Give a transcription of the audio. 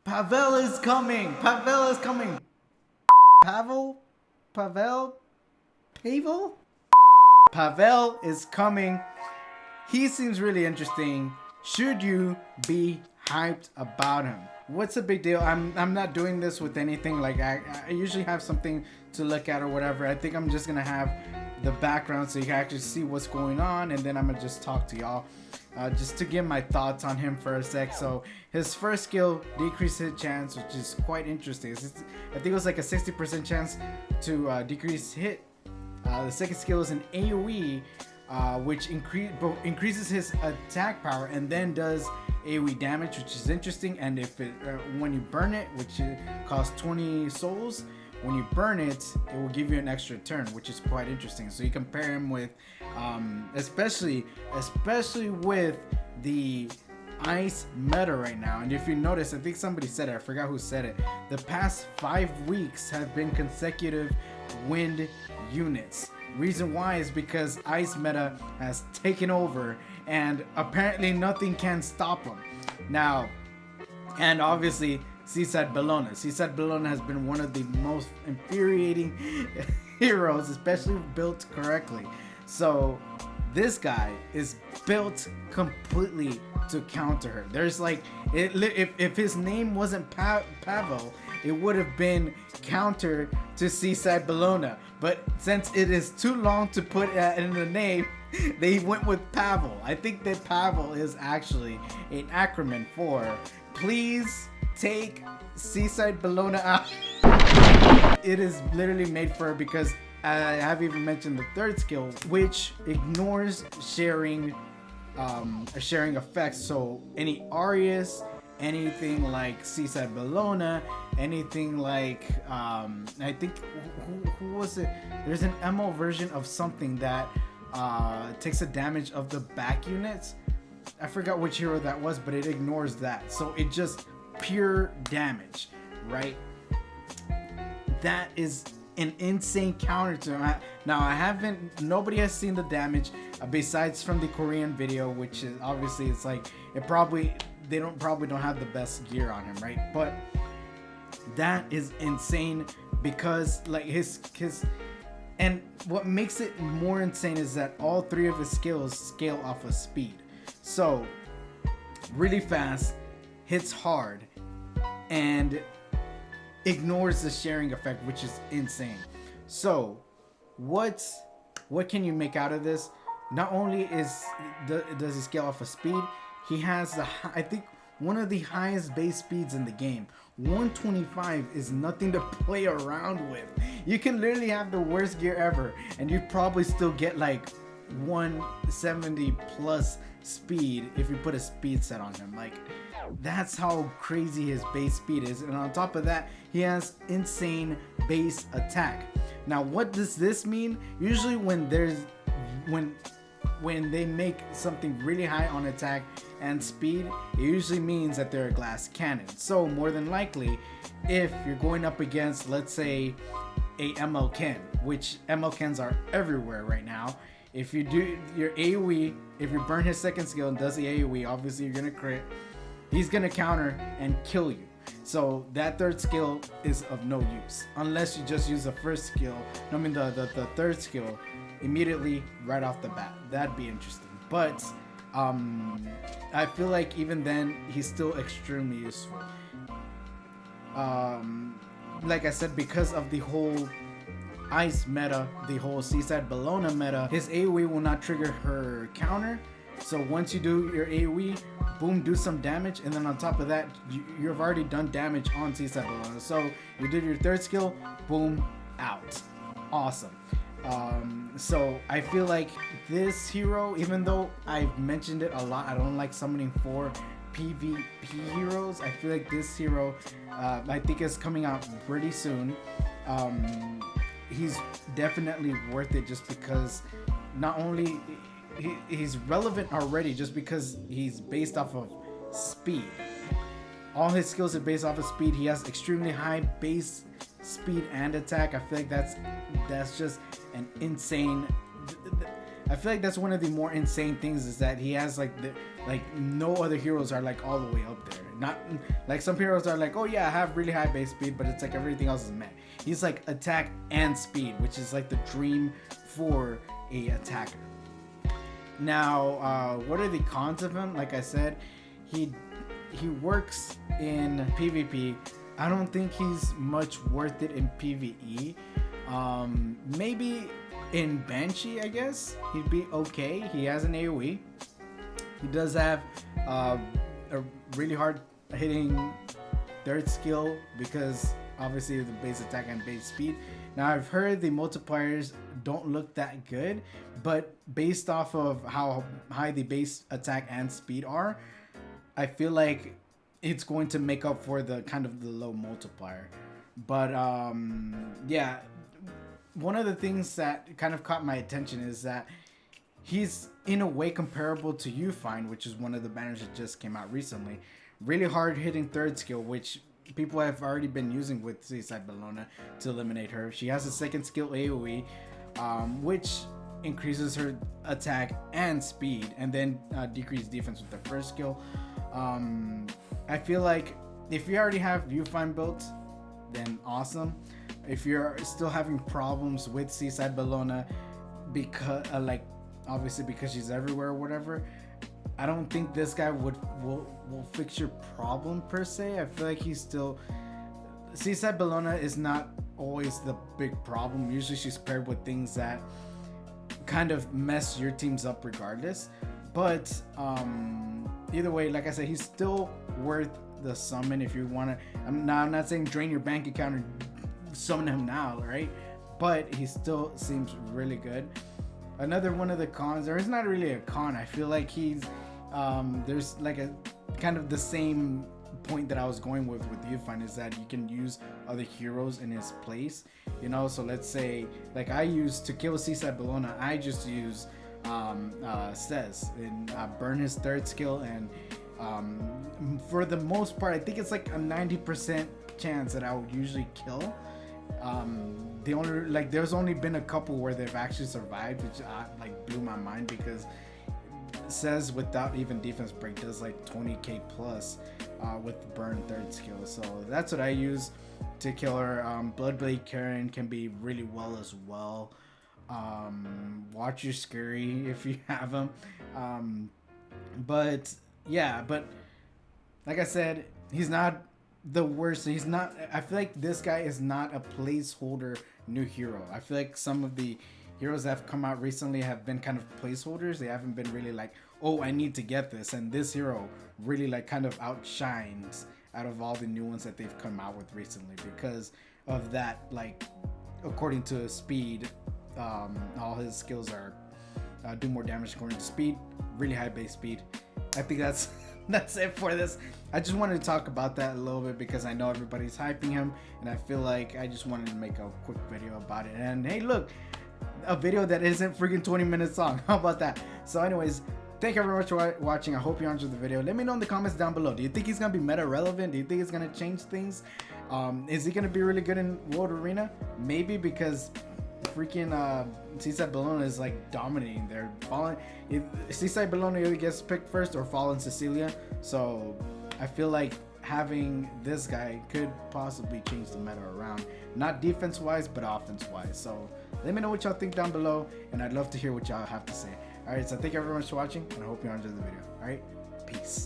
Pavel is coming! Pavel is coming! Pavel? Pavel? Pavel? Pavel is coming. He seems really interesting. Should you be hyped about him? What's the big deal? I'm not doing this with anything. Like I usually have something to look at or whatever. I think I'm just gonna have the background so you can actually see what's going on, and then I'm gonna just talk to y'all. Just to give my thoughts on him for a sec. So his first skill, decrease hit chance, which is quite interesting. I think it was like a 60% chance to decrease hit. The second skill is an AoE, which increases his attack power and then does AoE damage, which is interesting. And if it when you burn it, which costs 20 souls, when you burn it, it will give you an extra turn, which is quite interesting. So you compare him with, especially with the ice meta right now. And if you notice, I think somebody said it, I forgot who said it, the past 5 weeks have been consecutive wind units. Reason why is because ice meta has taken over and apparently nothing can stop them now. And obviously Seaside Bellona has been one of the most infuriating heroes, especially built correctly. So this guy is built completely to counter her. There's like, if his name wasn't Pavel, it would have been counter to Seaside Bellona. But since it is too long to put in the name, they went with Pavel. I think that Pavel is actually an acronym for please take Seaside Bellona out. It is literally made for her because I have even mentioned the third skill, which ignores sharing effects. So any Arius, anything like Seaside Bellona, anything like I think who was it? There's an MO version of something that takes the damage of the back units. I forgot which hero that was, but it ignores that. So it just pure damage, right? That is an insane counter to him. Now nobody has seen the damage besides from the Korean video, which is obviously it's like they probably don't have the best gear on him, right? But that is insane because like his and what makes it more insane is that all 3 of his skills scale off of speed. So really fast, hits hard, and ignores the sharing effect, which is insane. So what can you make out of this? Not only does he scale off of speed, he has I think one of the highest base speeds in the game. 125 is nothing to play around with. You can literally have the worst gear ever and you probably still get like 170 plus speed if you put a speed set on him. Like, that's how crazy his base speed is. And on top of that, he has insane base attack. Now what does this mean? Usually when they make something really high on attack and speed, it usually means that they're a glass cannon. So more than likely, if you're going up against, let's say, a ML Ken, which ML Kens are everywhere right now, if you do your AoE, if you burn his second skill and does the AoE, obviously you're gonna crit. He's gonna counter and kill you. So that third skill is of no use unless you just use the first skill. The third skill immediately right off the bat. That'd be interesting. But I feel like even then he's still extremely useful. Like I said, because of the whole ice meta, the whole Seaside Bellona meta, his AoE will not trigger her counter. So once you do your AoE, boom, do some damage, and then on top of that, you've already done damage on Seaside Bellona. So you did your third skill, boom, out. Awesome. So I feel like this hero, even though I've mentioned it a lot, I don't like summoning 4 PvP heroes. I feel like this hero, I think is coming out pretty soon. He's definitely worth it just because not only he's relevant already just because he's based off of speed. All his skills are based off of speed. He has extremely high base speed and attack. I feel like that's just an insane. I feel like that's one of the more insane things is that he has like no other heroes are like all the way up there. Not like some heroes are like, oh yeah, I have really high base speed, but it's like everything else is meh. He's like attack and speed, which is like the dream for a attacker. Now, what are the cons of him? Like I said, he works in PvP. I don't think he's much worth it in PvE. Maybe in Banshee, I guess he'd be okay. He has an AoE. He does have a really hard hitting third skill because obviously the base attack and base speed. Now I've heard the multipliers don't look that good, but based off of how high the base attack and speed are, I feel like it's going to make up for the kind of the low multiplier. But yeah, one of the things that kind of caught my attention is that he's in a way comparable to Ufine, which is one of the banners that just came out recently. Really hard hitting third skill, which people have already been using with Seaside Bellona to eliminate her. She has a second skill AoE, which increases her attack and speed, and then decreases defense with the first skill. I feel like if you already have Ufine built, then awesome. If you're still having problems with Seaside Bellona because like obviously because she's everywhere or whatever, I don't think this guy will fix your problem per se. I feel like he's still Seaside Bellona is not always the big problem. Usually she's paired with things that kind of mess your teams up regardless. But either way, like I said, he's still worth the summon if you want to. I'm not saying drain your bank account and summon him now, right? But he still seems really good. Another one of the cons, or it's not really a con, I feel like he's there's like a kind of the same point that I was going with Ufine, is that you can use other heroes in his place, you know. So let's say like I use to kill Seaside Bellona, I just use Says and burn his third skill, and for the most part I think it's like a 90% chance that I would usually kill. The only like there's only been a couple where they've actually survived, which like blew my mind, because Says without even defense break does like 20k plus with burn third skill. So that's what I use to kill her. Bloodblade Karen can be really well as well. Watch Your Scurry if you have him. But yeah, but like I said, he's not the worst. He's not. I feel like this guy is not a placeholder new hero. I feel like some of the heroes that have come out recently have been kind of placeholders. They haven't been really like, oh, I need to get this. And this hero really like kind of outshines out of all the new ones that they've come out with recently, because of that. Like according to speed, all his skills are do more damage according to speed. Really high base speed. I think that's it for this. I just wanted to talk about that a little bit because I know everybody's hyping him, and I feel like I just wanted to make a quick video about it. And hey, look, a video that isn't freaking 20 minutes long. How about that? So anyways, thank you very much for watching. I hope you enjoyed the video. Let me know in the comments down below. Do you think he's gonna be meta relevant? Do you think it's gonna change things? Is he gonna be really good in World Arena? Maybe, because freaking Seaside Bellona is like dominating. They're falling. If Seaside Bellona either gets picked first or Fallen Cecilia. So I feel like having this guy could possibly change the meta around, not defense wise but offense wise. So let me know what y'all think down below, and I'd love to hear what y'all have to say. Alright, so thank you very much for watching, and I hope you enjoyed the video. Alright, peace.